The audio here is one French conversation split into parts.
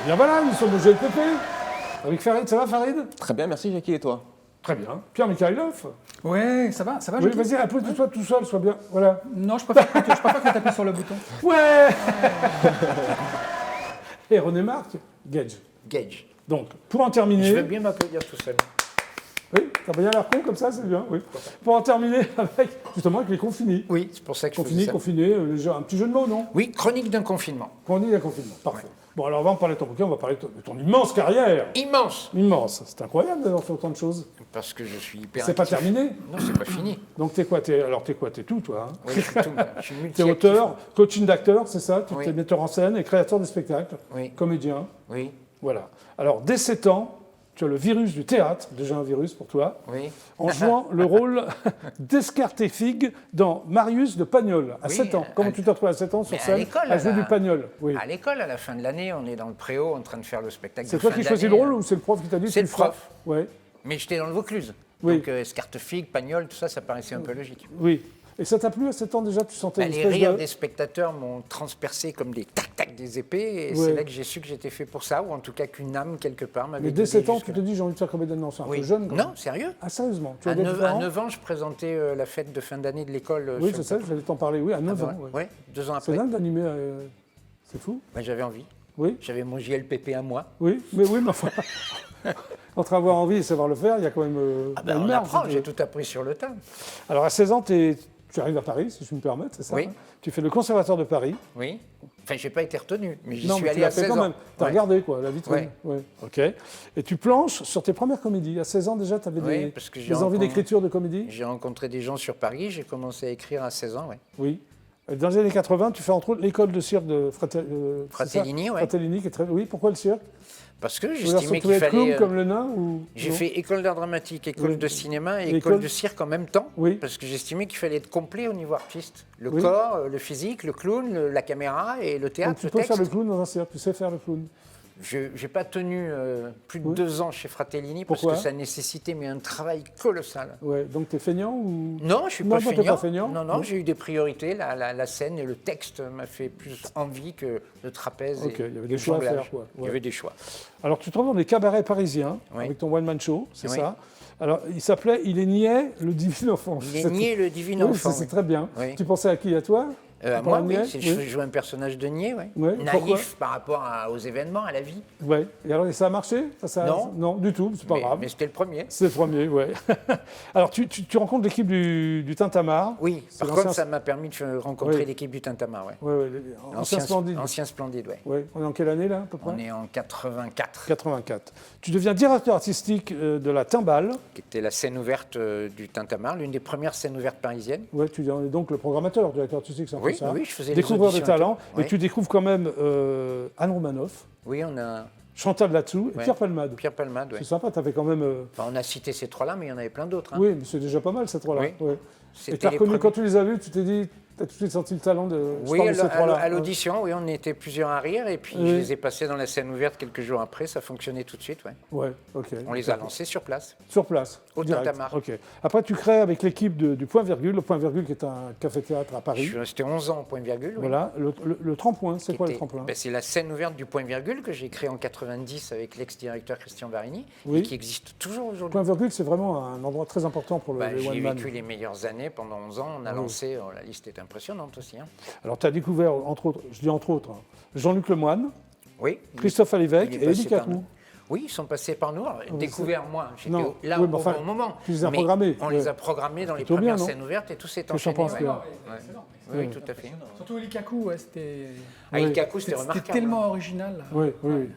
Bien voilà, nous sommes au GLPP. Avec Farid, ça va Farid? Très bien, merci Jackie, et toi? Très bien. Pierre Mikhailov. Ouais, ça va, Oui, Jackie. vas-y, applaudis-toi tout seul, sois bien. Voilà. Non, je préfère que tu appuies sur le bouton. Ouais. Et René Marc, Gage. Gage. Donc, pour en terminer... Je veux bien m'applaudir tout seul. Oui, t'as bien l'air con comme ça, c'est bien. Oui. Pour en terminer avec, justement, avec les confinés. Oui, c'est pour ça que je faisais ça. Confiné, un petit jeu de mots, non? Oui, chronique d'un confinement. Chronique d'un confinement, parfait. Ouais. Bon, alors avant de parler de ton bouquin, on va parler de ton immense carrière. Immense. Immense. C'est incroyable d'avoir fait autant de choses. Parce que je suis hyper C'est pas actif. terminé? Non, c'est pas fini. Donc t'es quoi? T'es tout, toi. Hein. Oui, je suis tout. Je suis T'es multi-actif. auteur, coaching d'acteur, c'est ça? Tu Oui. es metteur en scène et créateur de spectacles, Oui. comédien. Oui, Voilà. Alors, dès 7 ans, tu as le virus du théâtre, déjà un virus pour toi, oui. en jouant le rôle d'Escarté-Figue dans Marius de Pagnol, à Oui, 7 ans. Comment tu t'es retrouvé à 7 ans sur mais à scène l'école, à jouer du Pagnol? Oui. À l'école, à la fin de l'année, on est dans le préau en train de faire le spectacle. C'est de toi fin qui de choisis le l'année. rôle ou c'est le prof qui t'a dit? C'est tu le feras prof. Ouais. Mais j'étais dans le Vaucluse. Oui. Donc, Escartefigue, Pagnol, tout ça, ça paraissait un peu logique. Oui. Et ça t'a plu à 7 ans déjà? Tu sentais une Les espèce rires de... des spectateurs m'ont transpercé comme des tac-tac des épées. Et Ouais. c'est là que j'ai su que j'étais fait pour ça, ou en tout cas qu'une âme, quelque part, m'avait Mais dès guidé 7 ans, tu jusque-là. te dis j'ai envie de faire comédien? Non, c'est un Oui. peu jeune. quand même. Non, sérieux. Ah, sérieusement? Tu as À des 9, parents? ans, je présentais la fête de fin d'année de l'école. Oui, sur c'est ça, je vais t'en parler. Oui, à 9 ans. Oui, Oui. 2 ans C'est après. dingue d'animer. C'est fou. Ben, j'avais envie. Oui, J'avais mon JLPP à moi. oui, mais enfin. Entre avoir envie et savoir le faire, il y a quand même. Ben, une on marge, apprend, si tu j'ai veux. tout appris sur le tas. Alors à 16 ans, tu arrives à Paris, si je me permets, c'est ça? Oui. Hein? Tu fais le conservatoire de Paris. Oui. Enfin, je n'ai pas été retenu, mais j'y Non, suis mais tu allé l'as à fait 16 quand ans. même. Tu as Ouais. regardé, quoi, la vitrine. Ouais. Ouais. OK. Et tu planches sur tes premières comédies. À 16 ans, déjà, tu avais Oui, parce que j'ai des envies rencontré- d'écriture de comédie? J'ai rencontré des gens sur Paris, j'ai commencé à écrire à 16 ans, ouais. Oui. Dans les années 80, tu fais entre autres l'école de cirque de Fratellini, c'est ça ouais. Fratellini, qui est très... Oui, pourquoi le cirque? Parce que Tu veux dire, j'estimais tu voulais qu'il être clown fallait... comme le nain ou... J'ai non? fait école d'art dramatique, école Oui. de cinéma et L'école- école de cirque en même temps. Oui. Parce que j'estimais qu'il fallait être complet au niveau artiste. Le Oui. corps, le physique, le clown, la caméra et le théâtre, Donc tu le peux texte. faire le clown dans un cirque, tu sais faire le clown. Je n'ai pas tenu plus de Oui. 2 ans chez Fratellini parce Pourquoi que ça nécessitait un travail colossal. Ouais, donc t'es feignant ou... Non, je ne suis Non, pas toi, t'es feignant. pas feignant. Non, non, j'ai eu des priorités. La scène et le texte m'a fait plus envie que le trapèze Ok, et il y avait et des le choix à jonglage. faire, quoi. Il y Ouais. avait des choix. Alors tu te retrouves dans des cabarets parisiens Oui. avec ton one-man show, c'est Oui. ça. Alors il s'appelait Il est niais, le divin enfant. Il est nié le divin Oui, enfant. c'est oui. très bien. Oui. Tu pensais à qui? À toi? À Pour moi, un oui, niais je jouais un personnage de niais, ouais. Ouais, pourquoi Naïf par rapport aux événements, à la vie. Ouais. Et alors ça a marché? Non. Non, du tout, c'est pas mais, grave. mais c'était le premier. C'est le premier, ouais. Alors tu rencontres l'équipe du Tintamarre. Oui, C'est par l'ancien- contre, ça m'a permis de rencontrer Oui. l'équipe du Tintamarre, ouais. Ouais, ouais, ancien splendide. Ancien splendide, ouais. Ouais. On est en quelle année là, à peu près? On est en 84, 84. Tu deviens directeur artistique de la Timbale. qui était la scène ouverte du Tintamarre, l'une des premières scènes ouvertes parisiennes. Ouais, tu es donc le programmateur, directeur artistique, c'est un peu Oui, ça. oui, je faisais les Découvreur de auditions et talent. tout. Et Oui. tu découvres quand même Anne Romanoff, Oui, on a Chantal Latsou et Ouais. Pierre Palmade. Pierre Palmade, ouais. C'est sympa, tu avais quand même... Enfin, on a cité ces trois-là, mais il y en avait plein d'autres. hein. Oui, mais c'est déjà pas mal ces trois-là. Oui. Ouais. Et C'était tu as les reconnu, premiers. quand tu les as vus, tu t'es dit, tu as tout de suite senti le talent de, je Oui, parle de ces trois-là. à l'audition, oui, on était plusieurs à rire, et puis Oui. je les ai passés dans la scène ouverte quelques jours après, ça fonctionnait tout de suite, ouais. Ouais, ok. On les a lancés sur place. Sur place. Au direct. Tintamarre. Ok. Après, tu crées avec l'équipe du Point Virgule, le Point Virgule qui est un café-théâtre à Je Paris. suis resté 11 ans au point virgule. oui. Voilà, le tremplin, c'est Qui quoi le était- tremplin? ben, c'est la scène ouverte du point virgule que j'ai créée en 90 avec l'ex-directeur Christian Varini, Oui. et qui existe toujours aujourd'hui. Point Virgule, c'est vraiment un endroit très important pour Ben, les j'y ai one-man. vécu les meilleures années pendant 11 ans. On a Oui. lancé, la liste est impressionnante aussi. hein. Alors, tu as découvert, entre autres, je dis entre autres, hein, Jean-Luc Lemoyne, Oui. Christophe Alévèque il est et Elie passé par Kakou. nous. Oui, ils sont passés par nous. Alors, mais découvert moi, j'étais Non. là Oui, au mais enfin, bon moment. tu les as Mais programmés, On ouais. les a programmés dans les Plutôt bien, premières non scènes ouvertes et tout s'est Qu'est-ce que enchaîné. t'en penses, ouais. Pierre? Oui, tout à fait. Surtout Elikaku, ouais, c'était Ah, Oui. Ikaku, c'était c'était remarquable. tellement original. Oui, oui, oui.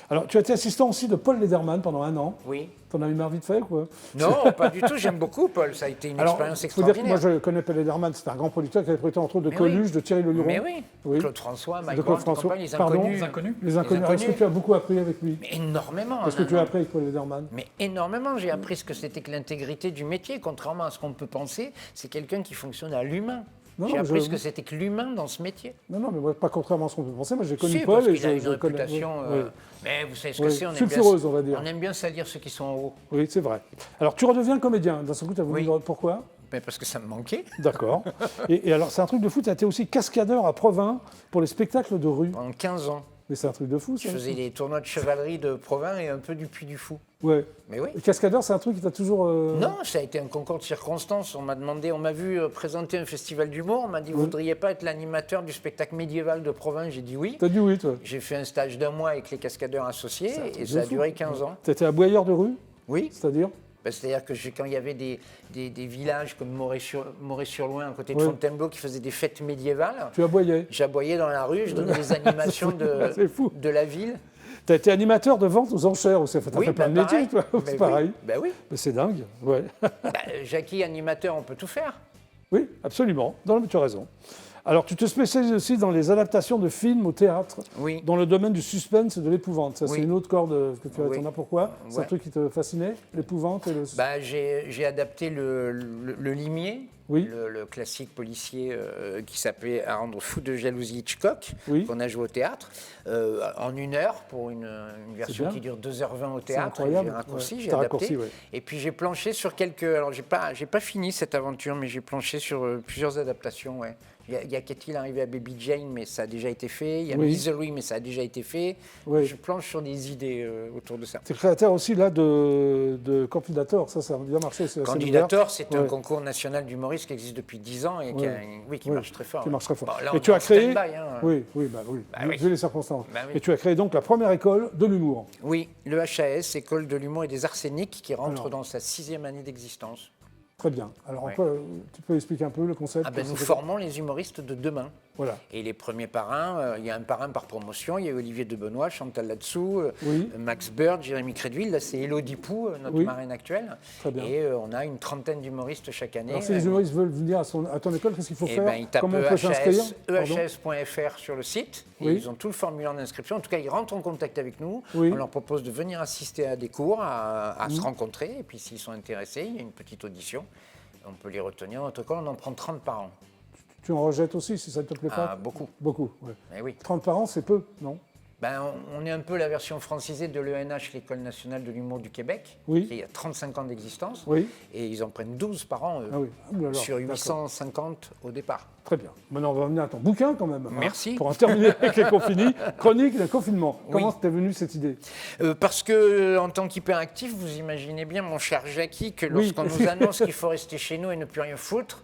Alors, tu as été assistant aussi de Paul Lederman pendant un an. Oui. T'en as eu marre vite fait, quoi? Non, pas du tout. J'aime beaucoup, Paul. Ça a été une Alors, expérience il faut dire que moi, extraordinaire. je connais Paul Lederman, c'est un grand producteur qui avait prêté entre autres de Mais Coluche, oui. de Thierry Leluron. Mais oui. Oui. Claude François, Mike De Claude Brandt, François. les Pardon, inconnus. Les inconnus. Les inconnus. Est-ce que tu as beaucoup appris avec lui? Mais énormément. Qu'est-ce que non, tu as non. appris avec Paul Lederman? Mais énormément. J'ai appris ce que c'était que l'intégrité du métier. Contrairement à ce qu'on peut penser, c'est quelqu'un qui fonctionne à l'humain. Non, J'ai non, appris je- ce que c'était que l'humain dans ce métier. Non, non, mais moi, pas contrairement à ce qu'on peut penser. Moi, j'ai connu Si, Paul parce et qu'il a une je connais. réputation. Oui, Mais vous savez ce que Oui, c'est, on aime sulfureuse, bien, on va dire. On aime bien salir ceux qui sont en haut. oui, c'est vrai. Alors, tu redeviens comédien. D'un seul coup, tu as voulu. Oui. Pourquoi? Mais parce que ça me manquait. D'accord. Et alors, c'est un truc de fou. Tu as été aussi cascadeur à Provins pour les spectacles de rue. Pendant 15 ans. Mais c'est un truc de fou, ça. Je faisais les tournois de chevalerie de Provins et un peu du Puy du Fou. Ouais. Mais oui. Et cascadeur, c'est un truc qui t'a toujours... Non, ça a été un concours de circonstances. On m'a vu présenter un festival d'humour. On m'a dit, vous ne voudriez pas être l'animateur du spectacle médiéval de Provins? J'ai dit oui. T'as dit oui, toi. J'ai fait un stage d'1 mois avec les cascadeurs associés et ça a duré 15 ans. T'étais aboyeur de rue, Oui. c'est-à-dire? C'est-à-dire que quand il y avait des villages comme Moret-sur-Loing, à côté de Ouais. Fontainebleau, qui faisaient des fêtes médiévales, Tu aboyais. j'aboyais dans la rue, je donnais des animations C'est fou. de la ville. T'as été animateur de vente aux enchères aussi. Enfin, t'as fait plein de métiers, toi. Ben C'est oui, pareil. ben oui. Mais c'est dingue, ouais. Jackie, animateur, on peut tout faire. Oui, absolument. Non, mais tu as raison. Alors, tu te spécialises aussi dans les adaptations de films au théâtre, Oui. dans le domaine du suspense et de l'épouvante. Ça, Oui. c'est une autre corde que tu as. Oui. T'en as pourquoi? C'est un Ouais. truc qui te fascinait, l'épouvante et le... J'ai adapté le Limier, Oui. le classique policier qui s'appelait À rendre fou de jalousie Hitchcock, Oui. qu'on a joué au théâtre, en 1 heure pour une version bien. qui dure 2h20 au C'est théâtre. incroyable. J'ai raccourci, Ouais. j'ai T'as adapté. raccourci, ouais. Et puis j'ai planché sur quelques... Alors j'ai pas fini cette aventure, mais j'ai planché sur plusieurs adaptations, ouais. Il y a Qu'est-il arrivé à Baby Jane, mais ça a déjà été fait. Il y a Oui. Misery, mais ça a déjà été fait. Oui. Je planche sur des idées autour de ça. Tu es créateur aussi là de Candidator, ça a bien marché. C'est assez Candidator, c'est un Ouais. concours national d'humoristes qui existe depuis 10 ans et qui marche très fort. Qui marche très fort. Bon, là, Et on tu est as en créé, stand-by, hein. oui, vu oui. les circonstances. Bah oui. Et tu as créé donc la première école de l'humour. Oui, le HAS, École de l'humour et des arsenics, qui rentre Alors. dans sa 6e année d'existence. Très bien. Alors, en Ouais. quoi, tu peux expliquer un peu le concept? Nous formons les humoristes de demain. Voilà. Et les premiers parrains, il y a un parrain par promotion. Il y a Olivier de Benoît, Chantal Latsou, Oui. Max Bird, Jérémy Crédville. Là, c'est Élodie Pou, notre Oui. marraine actuelle. Très bien. Et on a une trentaine d'humoristes chaque année. Alors, si les humoristes veulent venir à ton école, qu'est-ce qu'il faut Eh faire? ben, ils tapent Comment on peut s'inscrire? Pardon. ehs.fr sur le site. Et Oui. ils ont tout le formulaire d'inscription. En tout cas, ils rentrent en contact avec nous. Oui. On leur propose de venir assister à des cours, à se rencontrer. Et puis, s'ils sont intéressés, il y a une petite audition. On peut les retenir. Notre école, on en prend 30 par an. Tu en rejettes aussi, si ça ne te plaît pas? Ah, beaucoup. Beaucoup, ouais. Eh oui. 30 par an, c'est peu, non? On est un peu la version francisée de l'ENH, l'École nationale de l'humour du Québec, Oui. qui a 35 ans d'existence. Oui. Et ils en prennent 12 par an, eux, Ah oui. Ah, alors, sur d'accord. 850 au départ. Très bien. Maintenant, on va venir à ton bouquin quand même. hein, Merci. pour en terminer avec les confinés. Chronique d'un confinement. Comment t'es venue cette idée? Parce que, en tant qu'hyperactif, vous imaginez bien, mon cher Jackie, que Oui. lorsqu'on nous annonce qu'il faut rester chez nous et ne plus rien foutre.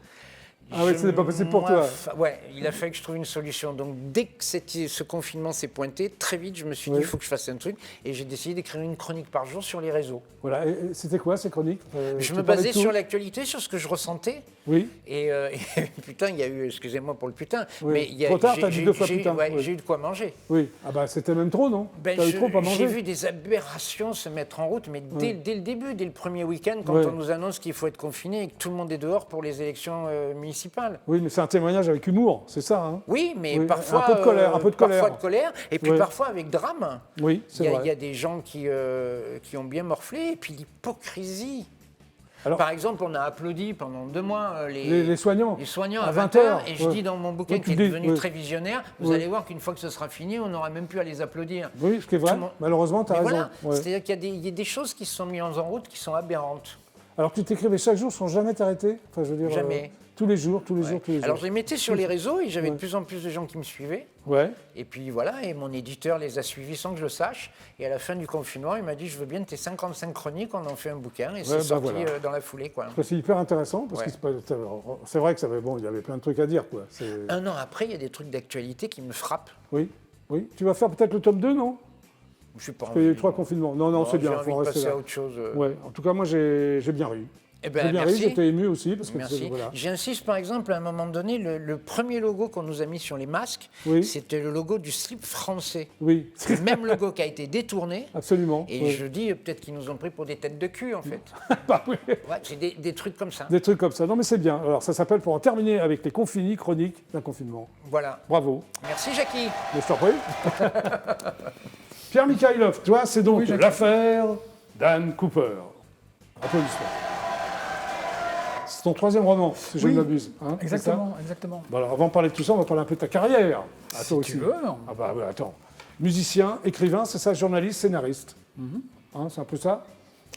Ah oui, ce n'est pas possible pour toi. Ouais, il a fallu que je trouve une solution. Donc, dès que ce confinement s'est pointé, très vite, je me suis dit, Oui. il faut que je fasse un truc. Et j'ai décidé d'écrire une chronique par jour sur les réseaux. Voilà. Et c'était quoi ces chroniques? Je tu me parlais de basais tout? sur l'actualité, sur ce que je ressentais. Oui. Et putain, il y a eu, excusez-moi pour le putain, Oui. mais il y a, Trop tard, t'as dit 2 fois j'ai eu- putain. ouais, Oui. j'ai eu de quoi manger. Oui. Ah bah c'était même trop, non? Ben, T'as eu trop à manger. j'ai vu des aberrations se mettre en route, mais dès le début, dès le premier week-end, quand Ouais. on nous annonce qu'il faut être confiné et que tout le monde est dehors pour les élections municipales. Oui, mais c'est un témoignage avec humour, c'est ça, hein? Oui, mais Oui, parfois un peu de colère, un peu de colère. parfois de colère, et puis Ouais. parfois avec drame. Oui, c'est vrai. Il y a des gens qui ont bien morflé, et puis l'hypocrisie. Alors- Par exemple, on a applaudi pendant 2 mois Les soignants. les soignants À à 20 20h, heures, et je ouais. dis dans mon bouquin Ouais, qui est tu dis, devenu ouais. très visionnaire, vous Ouais. allez voir qu'une fois que ce sera fini, on n'aura même plus à les applaudir. Oui, ce qui est vrai. Tout le monde- Malheureusement, tu as Mais raison. voilà, Ouais. c'est-à-dire qu'il y a des choses qui se sont mises en route qui sont aberrantes. Alors tu t'écrivais chaque jour sans jamais t'arrêter? Enfin, je veux dire, Jamais. tous les jours, tous les Ouais. jours, tous les Alors jours. je les mettais sur les réseaux et j'avais Ouais. de plus en plus de gens qui me suivaient. Ouais. Et puis voilà, et mon éditeur les a suivis sans que je le sache. Et à la fin du confinement, il m'a dit, je veux bien de tes 55 chroniques, on en fait un bouquin. Et c'est bah sorti voilà. Dans la foulée, quoi. C'est hyper intéressant parce Ouais. que c'est vrai que ça avait, bon, il y avait plein de trucs à dire, quoi. Un an après, il y a des trucs d'actualité qui me frappent. Oui, oui. Tu vas faire peut-être le tome 2, non? Je suis pas Parce qu'il y a eu 3 confinements. Non, non, c'est bien, J'ai il envie faut de rester passer là. à autre chose. Ouais. En tout cas, moi, j'ai bien ri. Eh ben, J'ai bien ri, merci. j'étais ému aussi parce que Merci. voilà. J'insiste par exemple, à un moment donné, le premier logo qu'on nous a mis sur les masques, Oui. c'était le logo du slip français. Oui, C'est le même logo qui a été détourné. absolument. Et oui. je dis, peut-être qu'ils nous ont pris pour des têtes de cul, en fait. Bah oui. Ouais, c'est des trucs comme ça. Des trucs comme ça. Non, mais c'est bien. Alors, ça s'appelle, pour en terminer avec les confinis chroniques d'un confinement. Voilà. Bravo. Merci, Jackie. Mais je t'en prie. Pierre Mikhaïlov, toi, c'est donc Oui, Jacques. l'affaire Dan Cooper. Applaudissements. C'est ton 3e roman, si je ne Oui, m'abuse. hein, c'est ça Exactement, exactement. Bon, alors, avant de parler de tout ça, on va parler un peu de ta carrière. À toi Si aussi. tu veux. Ah bah attends. Musicien, écrivain, c'est ça, journaliste, scénariste. Hein, c'est un peu ça?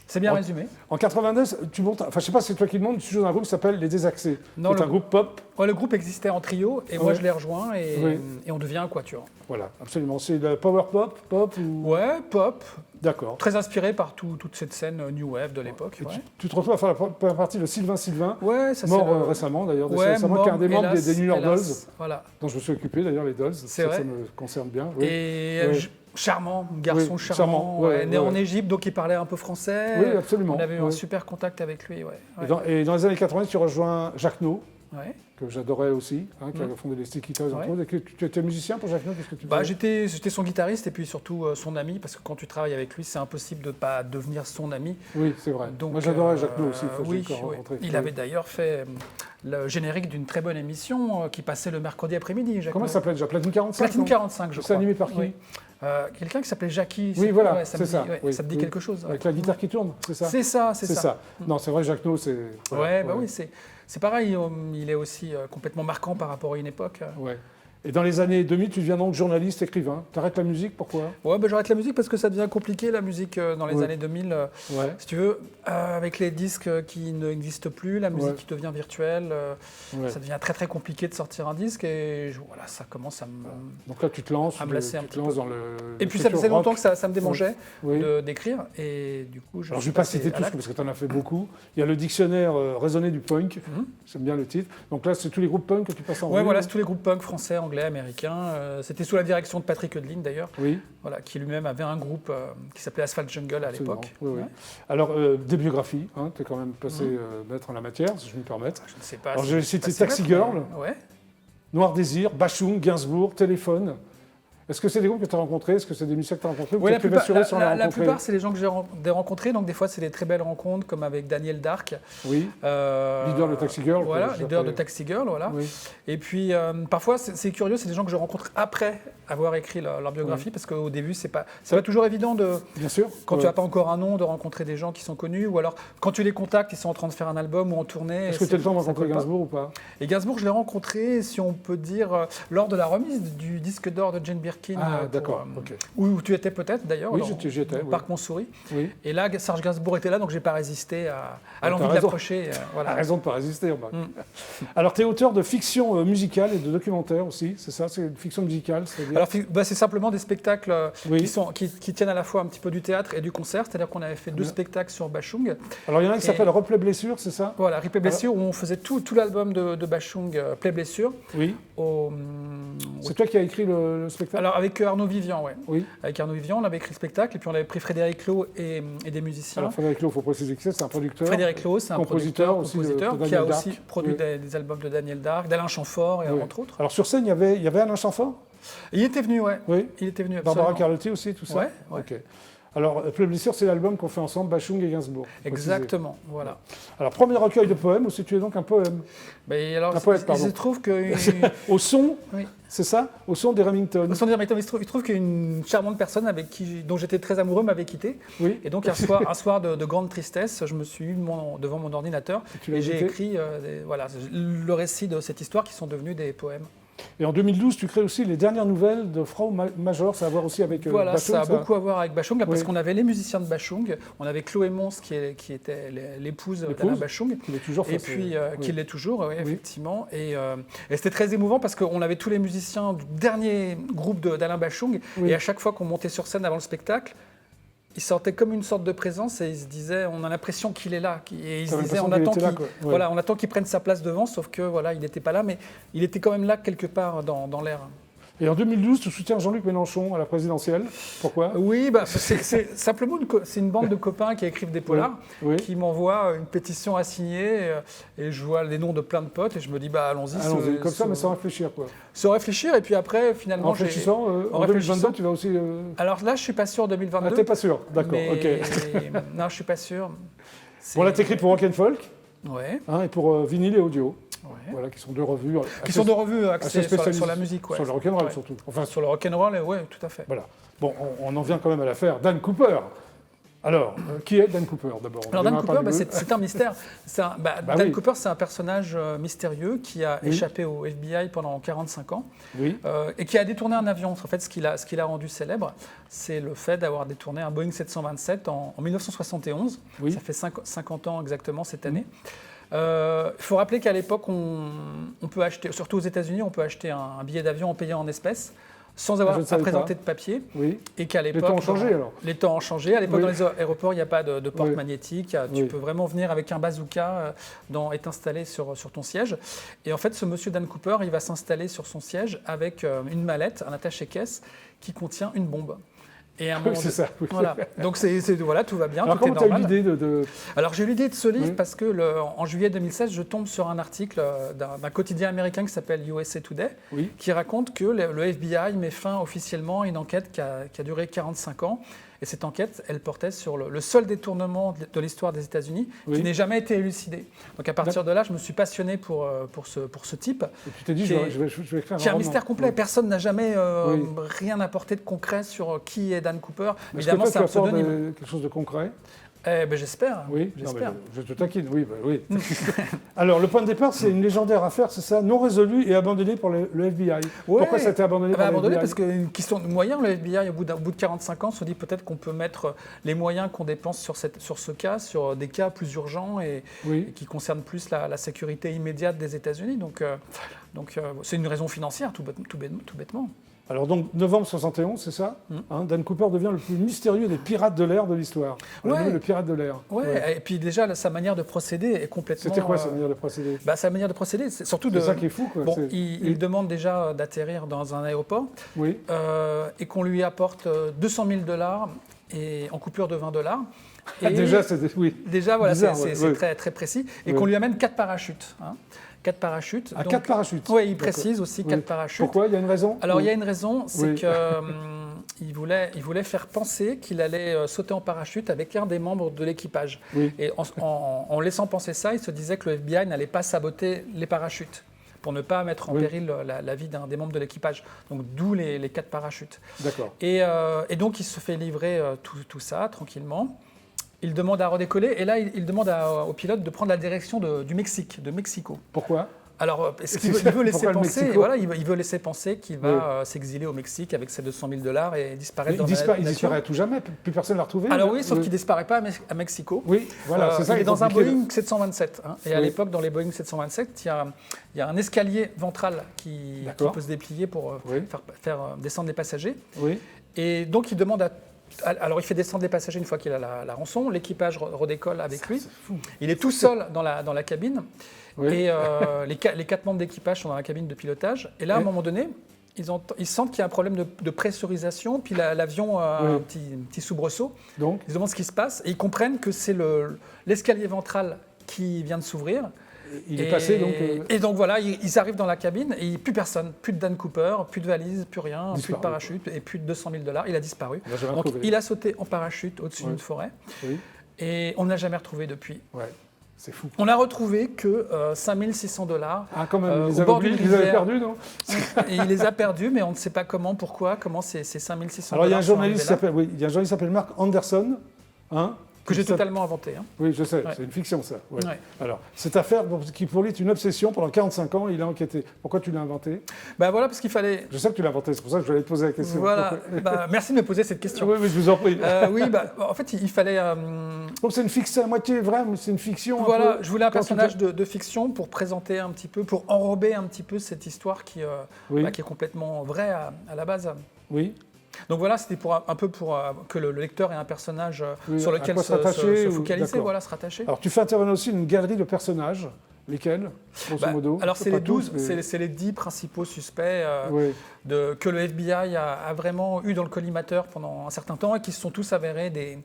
C'est bien En- résumé. En 89, tu montes, enfin je sais pas si c'est toi qui le montes, tu joues dans un groupe qui s'appelle Les Désaxés. Non, C'est le- un groupe pop. Ouais, le groupe existait en trio et moi Ouais. je l'ai rejoint Oui. et on devient un quatuor. Voilà, absolument. C'est de la power pop ou... Ouais, pop, D'accord. très inspiré par toute cette scène New Wave de l'époque. Et Ouais. tu te retrouves à faire la première partie de Sylvain, Ouais, ça mort c'est le- récemment d'ailleurs, Ouais, récemment, qui est un des mort, membres hélas, des New York hélas. Dolls, Voilà. dont je me suis occupé d'ailleurs, les Dolls. C'est Ça vrai. me concerne bien. Oui. Et Ouais. charmant, garçon Oui, charmant, charmant, ouais, né ouais, en ouais. Égypte, donc il parlait un peu français. Oui, absolument. On avait eu Ouais. un super contact avec lui. Ouais. Et dans les années 80, tu rejoins Jacques No, Ouais. que j'adorais aussi, qui Mm. a fondé les Sticky Toys. entre Ouais. autres. Et que tu étais musicien pour Jacques No, qu'est-ce que tu Bah, faisais j'étais son guitariste et puis surtout son ami, parce que quand tu travailles avec lui, c'est impossible de ne pas devenir son ami. Oui, c'est vrai. Donc, Moi j'adorais Jacques No aussi, il faut que oui, je l'ai encore oui. rencontré. Il Oui. avait d'ailleurs fait le générique d'une très bonne émission qui passait le mercredi après-midi. Jacques Comment No. ça s'appelait déjà Platine 45 Platine non 45, je C'est crois. animé par qui Oui. Quelqu'un qui s'appelait Jackie. Oui, voilà, ouais, c'est me ça. dit- ouais, Oui, ça te dit oui. quelque chose. Avec la guitare qui tourne, c'est ça C'est ça, c'est C'est ça. ça. Non, c'est vrai, Jacques No, c'est... voilà, Ouais, bah oui, c'est pareil. Il est aussi complètement marquant par rapport à une époque. Ouais. Et dans les années 2000, tu deviens donc journaliste, écrivain. T'arrêtes la musique, pourquoi Ouais, bah, j'arrête la musique parce que ça devient compliqué, la musique dans les Oui. années 2000. Ouais. Si tu veux, avec les disques qui n'existent plus, la musique Ouais. qui devient virtuelle, Ouais. ça devient très très compliqué de sortir un disque et voilà, ça commence à me... Donc là, tu te lances, À me lasser un tu te petit lances peu. dans le... Et puis ça faisait longtemps que ça me démangeait Oui. d'écrire et du coup... Alors, je ne vais pas citer tous, parce que tu en as fait beaucoup. Il y a le dictionnaire raisonné du punk. J'aime bien le titre. Donc là, c'est tous les groupes punk que tu passes en Ouais, revue, voilà, hein c'est tous les groupes punk français, anglais, américains. C'était sous la direction de Patrick Heudeline d'ailleurs, Oui, voilà, qui lui-même avait un groupe qui s'appelait Asphalt Jungle à absolument. l'époque. Oui, oui. Ouais. Alors, des biographies. Tu es quand même passé maître en la matière, si je me permets. Je ne sais pas. Alors, si j'ai c'est cité pas Taxi si Girl. mais- Ouais. Noir Désir, Bachung, Gainsbourg, Téléphone. Est-ce que c'est des groupes que tu as rencontrés? Est-ce que c'est des musiciens que tu as rencontrés? Ou Oui, tu es prématuré sans les la rencontrer? plupart, c'est les gens que j'ai rencontrés. Donc, des fois, c'est des très belles rencontres, comme avec Daniel Dark. Oui, leader de Taxi Girl. Voilà, que leader de j'appelais. Taxi Girl, voilà. Oui. Et puis, parfois, c'est curieux, c'est des gens que je rencontre après avoir écrit leur biographie, parce qu'au début, c'est pas toujours évident de... Bien sûr. Quand tu n'as pas encore un nom, de rencontrer des gens qui sont connus, ou alors quand tu les contactes, ils sont en train de faire un album ou en tournée. Est-ce que tu as le temps de ça rencontrer colle pas. Gainsbourg ou pas? Et Gainsbourg, je l'ai rencontré, si on peut dire, lors de la remise du disque d'or de Jane Birkin. Ah, pour, d'accord, ok. Où tu étais peut-être d'ailleurs, Oui, dans- j'y étais, au oui. Parc Montsouris. Oui. Et là, Serge Gainsbourg était là, donc j'ai pas résisté à t'as l'envie de raison. l'approcher. Tu Voilà. as raison de ne pas résister. Remarque. Alors, tu es auteur de fiction musicale et de documentaire aussi, c'est ça? C'est une fiction musicale, c'est-à-dire? Alors, c'est simplement des spectacles Oui. qui tiennent à la fois un petit peu du théâtre et du concert. C'est-à-dire qu'on avait fait 2 bien. spectacles sur Bachung. Alors, il y en a un qui Et- s'appelle Replay Blessure, c'est ça? Voilà, Rip et Blessure, où on faisait tout l'album de Bachung, Play Blessure. Oui. Au, C'est toi qui as écrit le spectacle? alors, avec Arnaud Vivian, ouais. Oui. Avec Arnaud Vivian, on avait écrit le spectacle et puis on avait pris Frédéric Lowe et des musiciens. Alors, Frédéric Lowe, il faut préciser que c'est un producteur. Frédéric Lowe, c'est un compositeur producteur, aussi de compositeur qui Daniel a Dark. aussi produit Oui. des albums de Daniel Dark, d'Alain Chamfort, et Oui. entre autres. Alors, sur scène, il y avait Alain Chamfort? Et il était venu, ouais. Oui. Il était venu, Barbara absolument. Carlotti aussi, tout ça? Ouais, ouais. Ok. Alors, Replay Blessure, c'est l'album qu'on fait ensemble, Bachung et Gainsbourg. faut préciser. Exactement, voilà. Alors, premier recueil de poèmes, où tu es donc un poème. Mais alors, Un poète, il pardon. se trouve que... Au son, oui. c'est ça? Au son des Remington. Sans dire, mais il se trouve qu'une charmante personne dont j'étais très amoureux m'avait quitté. Oui. Et donc, un soir de grande tristesse, je me suis mis devant mon ordinateur tu l'as et j'ai écrit écrit le récit de cette histoire qui sont devenus des poèmes. Et en 2012, tu crées aussi les dernières nouvelles de Frau Major, ça a à voir aussi avec Voilà, Bachung, ça a beaucoup à voir avec Bachung, là, parce Oui. qu'on avait les musiciens de Bachung, on avait Chloé Mons qui était l'épouse d'Alain Bachung, qu'il est toujours et face, puis oui. qui l'est toujours, oui, effectivement. Et c'était très émouvant parce qu'on avait tous les musiciens du dernier groupe d'Alain Bachung, Oui. et à chaque fois qu'on montait sur scène avant le spectacle, il sortait comme une sorte de présence et il se disait, on a l'impression qu'il est là. Et il se T'as disait, l'impression on qu'il attend était là, qu'il quoi. Ouais. voilà, on attend qu'il prenne sa place devant, sauf que voilà, il n'était pas là, mais il était quand même là quelque part dans l'air. Et en 2012, tu soutiens Jean-Luc Mélenchon à la présidentielle. Pourquoi? Oui, bah, c'est simplement c'est une bande de copains qui écrivent des polars, Oui. qui m'envoient une pétition à signer, et je vois les noms de plein de potes, et je me dis, bah allons-y. Allons-y, comme ça, mais sans réfléchir, quoi. Se réfléchir, et puis après, finalement, En réfléchissant, en 2022, tu vas aussi... Alors là, je suis pas sûr 2022. Ah, t'es pas sûr? D'accord, mais- ok. Non, je suis pas sûr. Bon, là, t'écris pour Rock and Folk, Ouais, et pour Vinyle et Audio, ouais. voilà, qui sont deux revues... Qui sont de revues axées sur spécialisées la musique, ouais. Sur le rock'n'roll, Ouais. surtout. Enfin, Sur le rock'n'roll, ouais, tout à fait. voilà. Bon, on en vient quand même à l'affaire Dan Cooper. Alors, qui est Dan Cooper d'abord? Alors Dan Cooper, c'est un mystère. Dan oui. Cooper, c'est un personnage mystérieux qui a échappé au FBI pendant 45 ans Oui. et qui a détourné un avion. En fait, ce qui l'a rendu célèbre, c'est le fait d'avoir détourné un Boeing 727 en 1971. Oui. Ça fait 50 ans exactement cette année. Il faut rappeler qu'à l'époque, on peut acheter, surtout aux États-Unis, on peut acheter un billet d'avion en payant en espèces, sans avoir à présenter de papier. Oui. Et qu'à l'époque, les temps ont changé alors. Les temps ont changé. À l'époque, Oui. dans les aéroports, il n'y a pas de porte Oui. magnétique. Tu Oui. peux vraiment venir avec un bazooka est installé sur ton siège. Et en fait, ce monsieur Dan Cooper, il va s'installer sur son siège avec une mallette, un attaché-caisse qui contient une bombe. Et à un moment c'est ça. Oui. Voilà. Donc voilà, tout va bien, Alors, tout est comment tu as eu normal. l'idée de... Alors j'ai eu l'idée de ce livre Oui. parce que en juillet 2016, je tombe sur un article d'un quotidien américain qui s'appelle USA Today, Oui. qui raconte que le FBI met fin officiellement à une enquête qui a duré 45 ans. Et cette enquête, elle portait sur le seul détournement de l'histoire des États-Unis Oui. qui n'ait jamais été élucidé. Donc à partir de là, je me suis passionné pour ce type. Et tu t'es dit, Qui est- je vais écrire un Qui est un roman. mystère complet. Oui. Personne n'a jamais Oui. rien apporté de concret sur qui est Dan Cooper. Est-ce que Évidemment, toi, c'est tu un apportes pseudonyme. quelque chose de concret? J'espère. Oui, J'espère. Non, mais je te taquine, oui. Alors, le point de départ, c'est une légendaire affaire, c'est ça, non résolue et abandonnée pour le FBI. Ouais. Pourquoi ça a été abandonné par le Abandonné FBI? parce qu'une question de moyens, le FBI, au bout de 45 ans, se dit peut-être qu'on peut mettre les moyens qu'on dépense sur ce cas, sur des cas plus urgents et qui concernent plus la sécurité immédiate des États-Unis. Donc c'est une raison financière, tout bêtement. Alors donc, novembre 71, c'est ça Dan Cooper devient le plus mystérieux des pirates de l'air de l'histoire. On l'a Ouais. nommé le pirate de l'air. Ouais. Et puis déjà, sa manière de procéder est complètement... C'était quoi sa manière de procéder? Sa manière de procéder, c'est surtout C'est ça qui est fou, quoi. Bon, C'est- il demande déjà d'atterrir dans un aéroport Oui. et qu'on lui apporte 200 000 $ et en coupure de 20 $. Et Déjà, c'était... Oui. déjà, voilà, Bizarre, c'est ouais. très, très précis. Et Ouais. qu'on lui amène 4 parachutes. 4 parachutes. À 4 parachutes. Oui, il D'accord. précise aussi 4 parachutes. Pourquoi? Il y a une raison? Alors, Oui. il y a une raison, c'est Oui. qu'il voulait faire penser qu'il allait sauter en parachute avec un des membres de l'équipage. Oui. Et en laissant penser ça, il se disait que le FBI n'allait pas saboter les parachutes pour ne pas mettre en péril la vie d'un des membres de l'équipage. Donc, d'où les 4 parachutes. D'accord. Et donc, il se fait livrer tout ça tranquillement. Il demande à redécoller et là, il demande au pilote de prendre la direction du Mexique, de Mexico. Pourquoi? Alors, parce qu'il veut laisser Pourquoi le penser, Mexico? voilà, il veut laisser penser qu'il va s'exiler au Mexique avec ses 200 000 $ et disparaître Mais dans il la disparaît nature. à tout jamais, plus personne ne l'a retrouvé. Alors oui, sauf qu'il ne disparaît pas à Mexico. Oui, voilà, c'est ça. Il qui est dans un compliqué. Boeing 727. Et à Oui. l'époque, dans les Boeing 727, il y a un escalier ventral qui D'accord. peut se déplier pour Oui. faire descendre les passagers. Oui. Et donc, il demande alors, il fait descendre les passagers une fois qu'il a la rançon. L'équipage redécolle avec lui. C'est fou. Il est tout seul dans la cabine. Oui. Et les 4 membres d'équipage sont dans la cabine de pilotage. Et là, à un Oui. moment donné, ils sentent qu'il y a un problème de pressurisation. Puis l'avion a Oui. un petit soubresaut. Donc, Ils se demandent ce qui se passe. Et ils comprennent que c'est l'escalier ventral qui vient de s'ouvrir. il est passé, donc... Et donc voilà, ils arrivent dans la cabine et plus personne, plus de Dan Cooper, plus de valise, plus rien, plus Disparu. de parachute et plus de 200 000 $. Il a disparu. On l'a jamais Donc retrouvé. il a sauté en parachute au-dessus Ouais. d'une forêt Oui. et on n'a jamais retrouvé depuis. Ouais, c'est fou. On n'a retrouvé que 5 600 $. Ah, quand même, ils au bord d'une ils les avaient rivière. perdus, non? Et il les a perdus, mais on ne sait pas comment, pourquoi, comment ces 5 600 $. Alors, il y a un sont journaliste arrivés là, qui s'appelle Mark Anderson, que j'ai qui s'appelle- totalement inventé. Oui, je sais, Ouais. c'est une fiction, ça. Ouais. Ouais. Alors, cette affaire, qui pour lui est une obsession, pendant 45 ans, il a enquêté. Pourquoi tu l'as inventé? Ben voilà, parce qu'il fallait. Je sais que tu l'as inventé, c'est pour ça que je voulais te poser la question. Voilà. Bah, merci de me poser cette question. Oui, mais je vous en prie. Oui, en fait, il fallait. Donc, c'est une fiction à moitié vraie, mais c'est une fiction. Voilà, un peu... je voulais un Quand tu personnage de fiction pour présenter un petit peu, pour enrober un petit peu cette histoire qui est complètement vraie à la base. Oui. Donc voilà, c'était un peu pour que le lecteur ait un personnage Oui, sur à lequel quoi se rattacher, se ou- focaliser, d'accord. voilà, se rattacher. Alors, tu fais intervenir aussi une galerie de personnages. Lesquels, grosso modo? Alors c'est Pas les 12, tous, mais- c'est les 10 principaux suspects Oui. que le FBI a vraiment eu dans le collimateur pendant un certain temps et qui se sont tous avérés des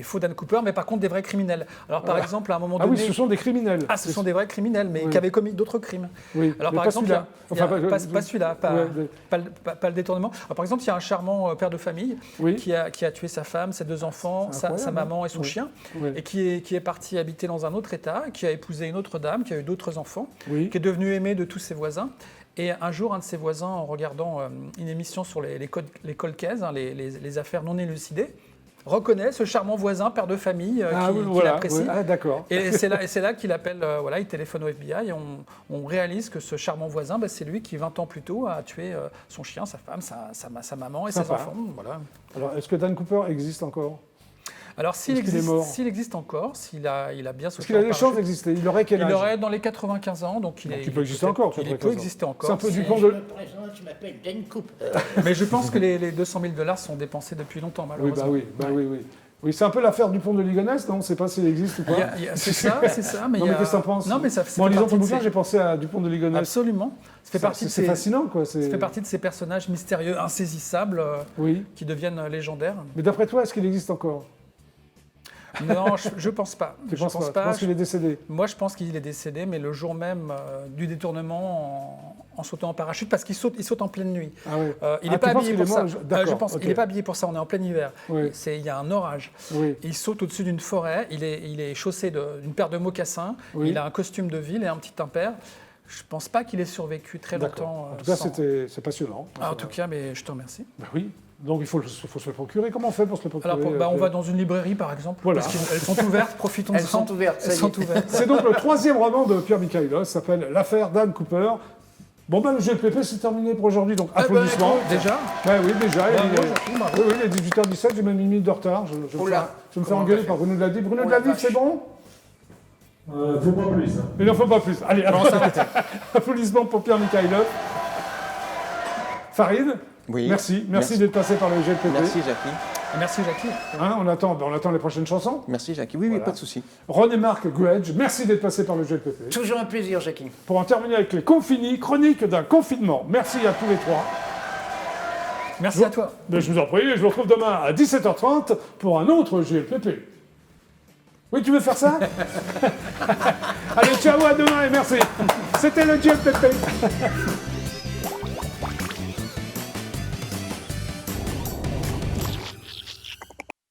faux Dan Cooper, mais par contre des vrais criminels. Alors par exemple, à un moment Ah donné... oui, ce sont des criminels. Ah, ce sont des vrais criminels, mais Oui. qui avaient commis d'autres crimes. Oui, Alors mais par pas exemple, il y a- celui-là. Enfin, pas celui-là, pas le détournement. Alors, par exemple, il y a un charmant père de famille Oui. qui a tué sa femme, ses 2 enfants, C'est sa incroyable, maman et son oui. chien, Oui. et qui est parti habiter dans un autre État, qui a épousé une autre dame, qui a eu d'autres enfants, Oui. qui est devenu aimé de tous ses voisins. Et un jour, un de ses voisins, en regardant une émission sur les cold cases, les affaires non élucidées, reconnaît ce charmant voisin, père de famille, qui l'apprécie. Ah, d'accord. Et c'est là qu'il appelle, il téléphone au FBI et on réalise que ce charmant voisin, c'est lui qui 20 ans plus tôt a tué son chien, sa femme, sa maman et ses enfants. Voilà. Alors, est-ce que Dan Cooper existe encore? Alors, s'il existe encore, il a bien sauté. Est-ce qu'il a des chances d'exister? Il aurait quel âge? Il aurait dans les 95 ans, donc il peut exister encore. Il peut exister encore. C'est un peu du pont de... Je m'appelle Dan Cooper. Mais je pense que les 200 000 $ sont dépensés depuis longtemps, malheureusement. Oui. Oui, c'est un peu l'affaire du pont de Ligonnès, non? On ne sait pas s'il existe ou pas. C'est ça. Mais non, mais qu'est-ce que t'en penses? Non, mais ça fait en lisant ton partie bouquin, j'ai pensé à Dupont de Ligonnès. Absolument. C'est fascinant, quoi. Ça fait partie de ces personnages mystérieux, insaisissables, qui deviennent légendaires. Mais d'après toi, est-ce qu'il existe encore? Non, je pense pas. Tu penses qu'il est décédé? Moi, je pense qu'il est décédé, mais le jour même du détournement en sautant en parachute, parce qu'il saute en pleine nuit. Ah ouais. Il n'est pas habillé pour ça. Je pense okay. qu'il n'est pas habillé pour ça. On est en plein hiver. Oui. Il y a un orage. Oui. Il saute au-dessus d'une forêt. Il est chaussé d'une paire de mocassins. Oui. Il a un costume de ville et un petit impair. Je ne pense pas qu'il ait survécu très longtemps. En tout cas, c'est passionnant. En tout cas, mais je te remercie. Ben oui. Donc il faut se le procurer. Comment on fait pour se le procurer? Alors, on va dans une librairie, par exemple. Voilà. Parce qu'elles sont ouvertes, profitons-en. Elles sont ouvertes. C'est donc le 3e roman de Pierre Michaëlos, ça s'appelle L'affaire Dan Cooper. Bon, le GLPP, c'est terminé pour aujourd'hui, donc applaudissements. Déjà? Oui, déjà. Oui, il est 18h17, j'ai même une minute de retard. Je me fais engueuler par Bruno de la Dive. Bruno de la Dive, c'est bon? Faut pas plus. Hein. Il n'en faut pas plus. Allez, on s'arrête. Applaudissements pour Pierre Michaëlos. Farid? Oui. Merci d'être passé par le GLPP. Merci Jackie. Merci Jackie. On attend les prochaines chansons. Merci Jackie. Oui, pas de souci. Ron et Marc Guedj, merci d'être passé par le GLPP. Toujours un plaisir, Jackie. Pour en terminer avec les Confinis, chronique d'un confinement. Merci à tous les trois. Merci à toi. Je vous en prie, je vous retrouve demain à 17h30 pour un autre GLPP. Oui, tu veux faire ça? Allez, ciao, à demain et merci. C'était le GLPP.